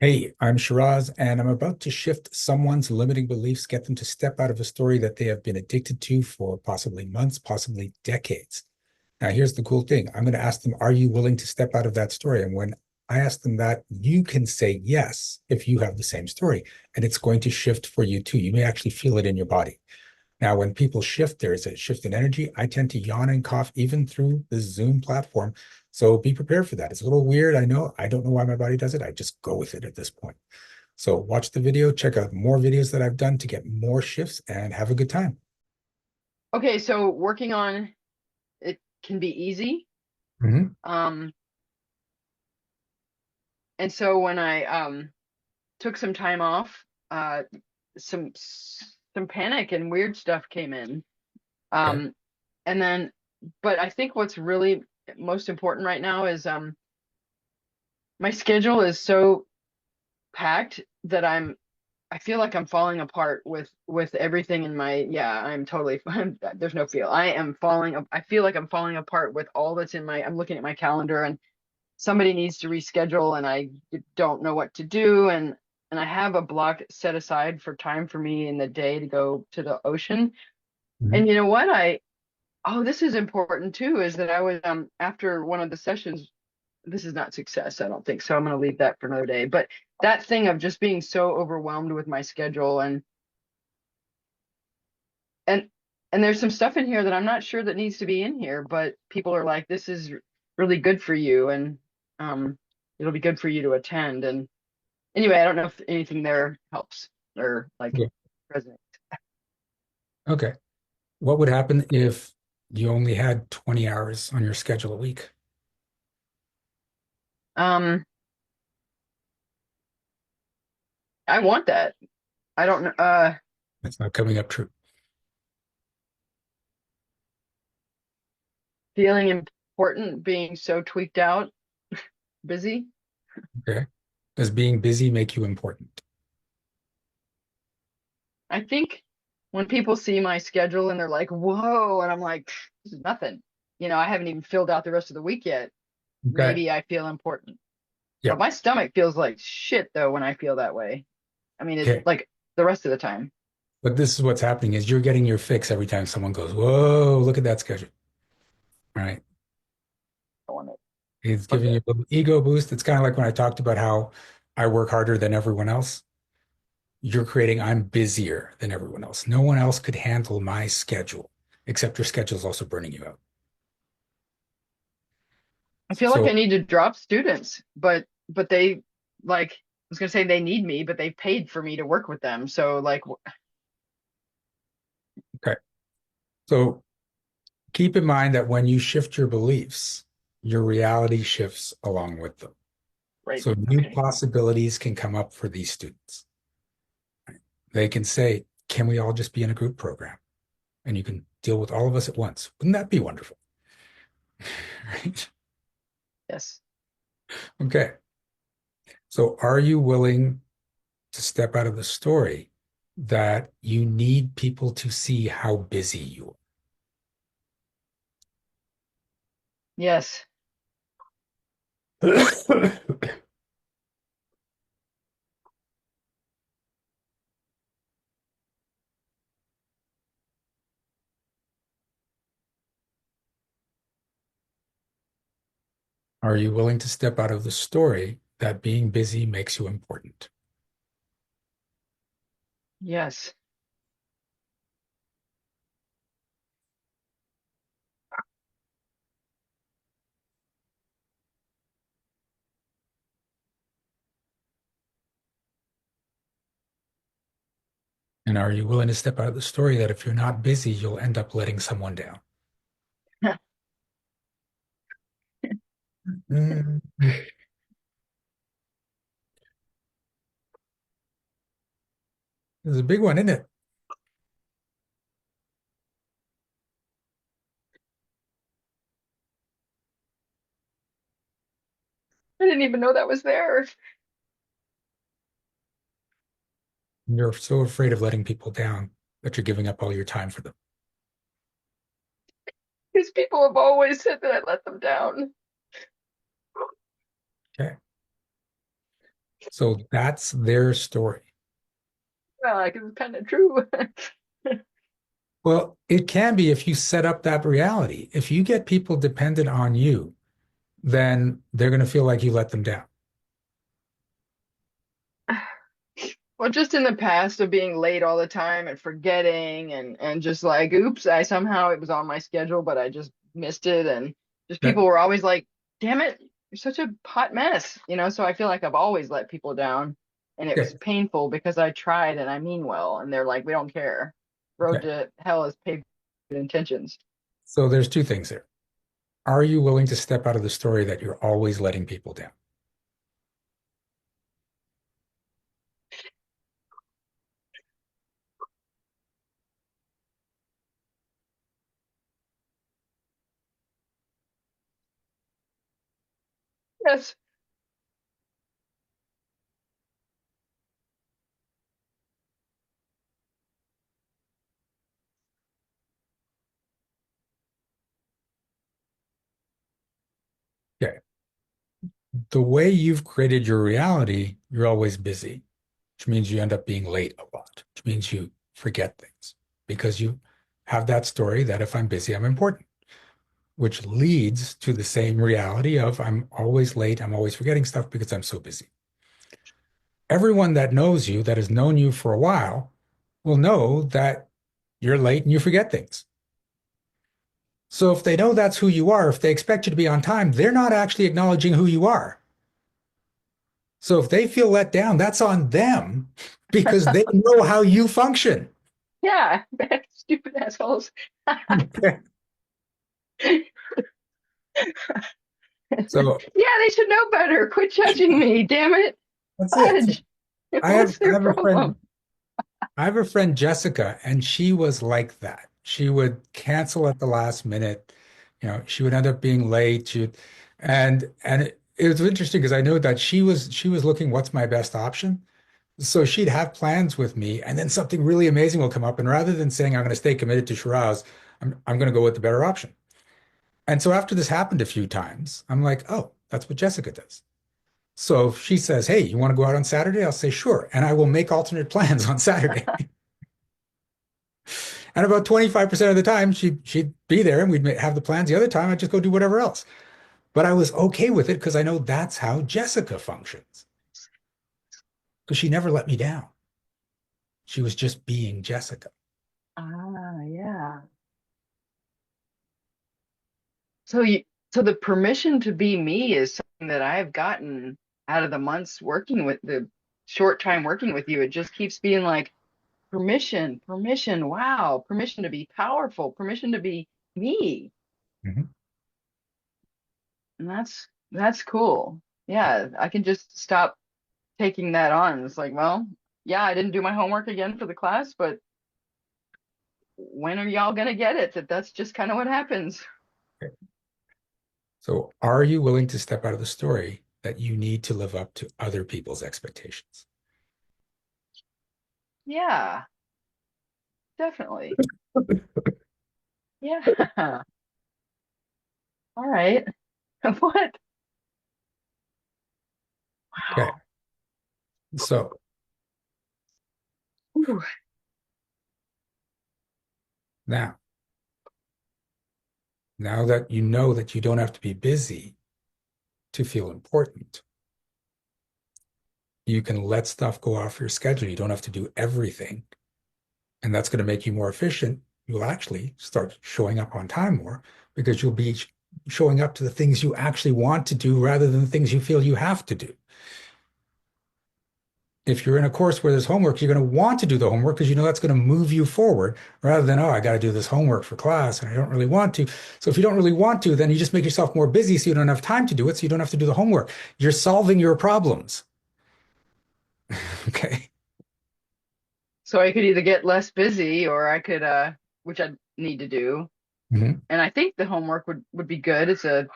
Hey, I'm Shiraz, and I'm about to shift someone's limiting beliefs, get them to step out of a story that they have been addicted to for possibly months, possibly decades. Now, here's the cool thing. I'm going to ask them, are you willing to step out of that story? And when I ask them that, you can say yes if you have the same story, and it's going to shift for you too. You may actually feel it in your body. Now, when people shift, there is a shift in energy. I tend to yawn and cough even through the Zoom platform. So be prepared for that. It's a little weird. I know. I don't know why my body does it. I just go with it at this point. So watch the video, check out more videos that I've done to get more shifts and have a good time. Okay, so working on it can be easy. Mhm. Um, and so when I took some time off, some some panic and weird stuff came in. Okay. Um, and then, but I think what's really most important right now is my schedule is so packed that I feel like I'm falling apart with everything in my I'm totally there's no feel. I feel like I'm falling apart with all that's in my I'm looking at my calendar and somebody needs to reschedule and I don't know what to do and I have a block set aside for time for me in the day to go to the ocean. Mhm. And you know what? I oh this is important too is that I was after one of the sessions. This is not success, I don't think so. I'm going to leave that for another day. But that thing of just being so overwhelmed with my schedule and and there's some stuff in here that I'm not sure that needs to be in here, but people are like, this is really good for you and um it'll be good for you to attend. And anyway, I don't know if anything there helps or like Yeah. resonates. Okay. What would happen if you only had 20 hours on your schedule a week? Um, I want that. I don't know. That's not coming up true. Feeling important, being so tweaked out, busy. Okay. Does being busy make you important? I think when people see my schedule and they're like, whoa, and I'm like, this is nothing. I haven't even filled out the rest of the week yet. Okay. Maybe I feel important. Yeah. But my stomach feels like shit though when I feel that way. I mean, it Okay. like the rest of the time. But this is what's happening is you're getting your fix every time someone goes, whoa, look at that schedule. All right. I want it. It's giving Okay. you a little ego boost. It's kind of like when I talked about how I work harder than everyone else. You're creating, I'm busier than everyone else. No one else could handle my schedule, except your schedule is also burning you out. I feel like I So, need to drop students, but they like I was gonna say they need me, but they paid for me to work with them. So like, okay. So keep in mind that when you shift your beliefs, your reality shifts along with them. right? So new Okay. possibilities can come up for these students. They can say, can we all just be in a group program? And you can deal with all of us at once. Wouldn't that be wonderful? Right? Yes. Okay. So are you willing to step out of the story that you need people to see how busy you Yes. are? Are you willing to step out of the story that being busy makes you important? Yes. And are you willing to step out of the story that if you're not busy, you'll end up letting someone down? Mm. It's a big one, isn't it? I didn't even know that was there. You're so afraid of letting people down that you're giving up all your time for them. Because people have always said that I let them down. Okay. So that's their story. Well, like it's kind of true. Well, it can be if you set up that reality. If you get people dependent on you, then they're going to feel like you let them down. Well, just in the past of being late all the time and forgetting and just like, oops, I somehow it was on my schedule, but I just missed it. And just That, people were always like, damn it, you're such a hot mess, you know? So I feel like I've always let people down. And it was okay, painful because I tried and I mean well. And they're like, we don't care. Road okay. to hell is paved with intentions. So there's two things there. Are you willing to step out of the story that you're always letting people down? Yes. Okay. The way you've created your reality, you're always busy, which means you end up being late a lot, which means you forget things because you have that story that if I'm busy, I'm important, which leads to the same reality of I'm always late, I'm always forgetting stuff because I'm so busy. Everyone that knows you, that has known you for a while, will know that you're late and you forget things. So if they know that's who you are, if they expect you to be on time, they're not actually acknowledging who you are. So if they feel let down, that's on them because they know how you function. Yeah. Stupid assholes. Okay. So Yeah, they should know better. Quit judging me, damn it. that's it. So Fudge. I have What's I their have a friend, problem? I have a friend Jessica, and she was like that. She would cancel at the last minute. She would end up being late. And it was interesting because I know that she was looking, what's my best option? So she'd have plans with me, and then something really amazing will come up. And rather than saying I'm going to stay committed to Shiraz, I'm going to go with the better option. And so after this happened a few times, I'm like, oh, that's what Jessica does. So if she says, hey, you want to go out on Saturday? I'll say, sure. And I will make alternate plans on Saturday. And about 25% of the time, she'd be there and we'd have the plans. The other time, I'd just go do whatever else. But I was okay with it because I know that's how Jessica functions. Because she never let me down. She was just being Jessica. Ah, yeah. So you, so the permission to be me is something that I've gotten out of the months working with the short time working with you. It just keeps being like permission, permission, wow, permission to be powerful, permission to be me. Mhm. And that's cool. Yeah, I can just stop taking that on. It's like, well, yeah, I didn't do my homework again for the class, but when are y'all gonna get it? That's just kind of what happens. Okay. So are you willing to step out of the story that you need to live up to other people's expectations? Yeah, definitely. Yeah. All right. What? Okay. Wow. So Ooh. now, now that you know that you don't have to be busy to feel important, you can let stuff go off your schedule. You don't have to do everything. And that's going to make you more efficient. You'll actually start showing up on time more because you'll be showing up to the things you actually want to do rather than the things you feel you have to do. If you're in a course where there's homework, you're going to want to do the homework because you know that's going to move you forward rather than, oh, I got to do this homework for class and I don't really want to. So if you don't really want to, then you just make yourself more busy so you don't have time to do it. So you don't have to do the homework. You're solving your problems. Okay. So I could either get less busy or I could which I need to do. Mhm. And I think the homework would be good. It's a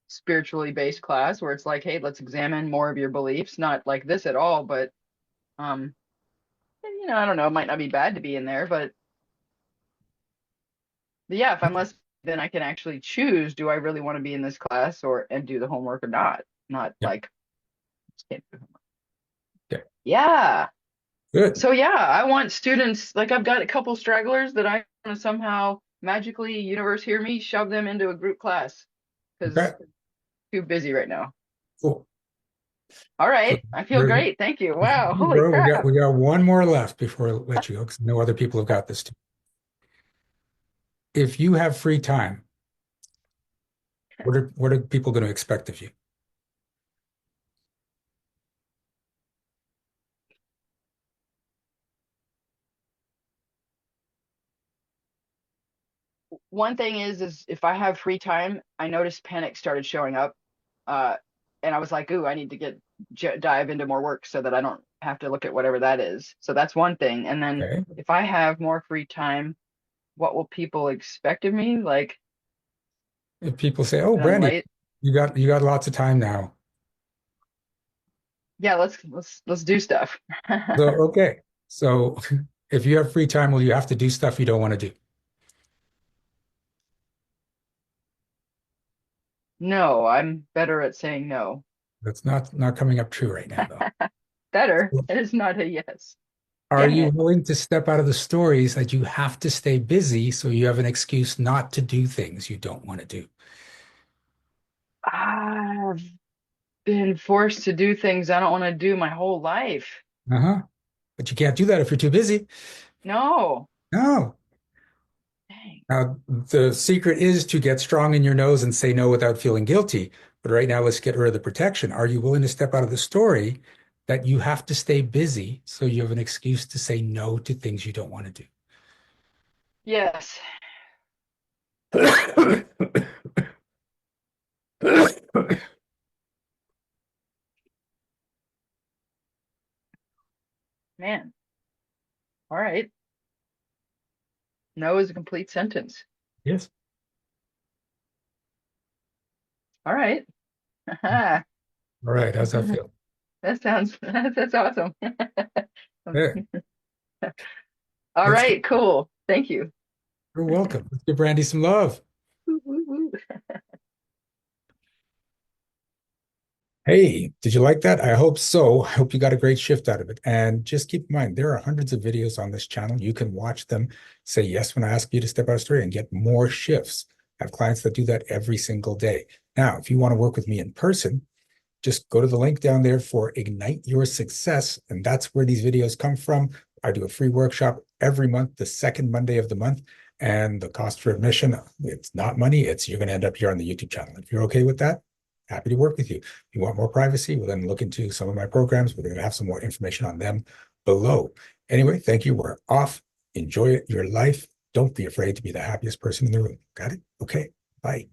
spiritually based class where it's like, hey, let's examine more of your beliefs, not like this at all, but um I don't know, it might not be bad to be in there, but yeah, if I'm less, then I can actually choose, do I really want to be in this class or and do the homework or not? Not Yeah. like, just can't do homework. Okay, Yeah. good. So yeah, I want students, like I've got a couple stragglers that I want to somehow magically, universe hear me, shove them into a group class Okay, because too busy right now. cool. All So right. I feel there's, great. Thank you. Wow. Holy bro, crap. we got one more left before I let you go because no other people have got this too. If you have free time, what are people going to expect of you? One thing is if I have free time, I noticed panic started showing up. Uh, and I was like, ooh, I need to dive into more work so that I don't have to look at whatever that is. So that's one thing. And then Okay. if I have more free time, what will people expect of me? Like If people say, "Oh, that I'm Brandy, late? you got lots of time now." Yeah, let's do stuff. So, okay. So if you have free time, will you have to do stuff you don't want to do? No, I'm better at saying no. That's not coming up true right now, though. Better. It is not a yes. Are Dang you it. willing to step out of the stories that you have to stay busy so you have an excuse not to do things you don't want to do? I've been forced to do things I don't want to do my whole life. Uh-huh. But you can't do that if you're too busy. No. No. Dang. Now, the secret is to get strong in your nose and say no without feeling guilty. But right now, let's get rid of the protection. Are you willing to step out of the story that you have to stay busy so you have an excuse to say no to things you don't want to Yes. do? Man. All right. No is a complete sentence. Yes. All right. That All right. How's that feel? sounds that's awesome. Yeah. All Let's give, right, cool. Thank you. you're welcome. Let's give Brandy some love. Woo, woo, woo. Hey, did you like that? I hope so. I hope you got a great shift out of it. And just keep in mind, there are hundreds of videos on this channel. You can watch them, say yes when I ask you to step out of story and get more shifts. I have clients that do that every single day. Now, if you want to work with me in person, just go to the link down there for Ignite Your Success. And that's where these videos come from. I do a free workshop every month, the second Monday of the month. And the cost for admission, it's not money. It's you're going to end up here on the YouTube channel. If you're okay with that, happy to work with you. If you want more privacy, we'll then look into some of my programs. We're going to have some more information on them below. Anyway, thank you. We're off. Enjoy your life. Don't be afraid to be the happiest person in the room. Got it? Okay. Bye.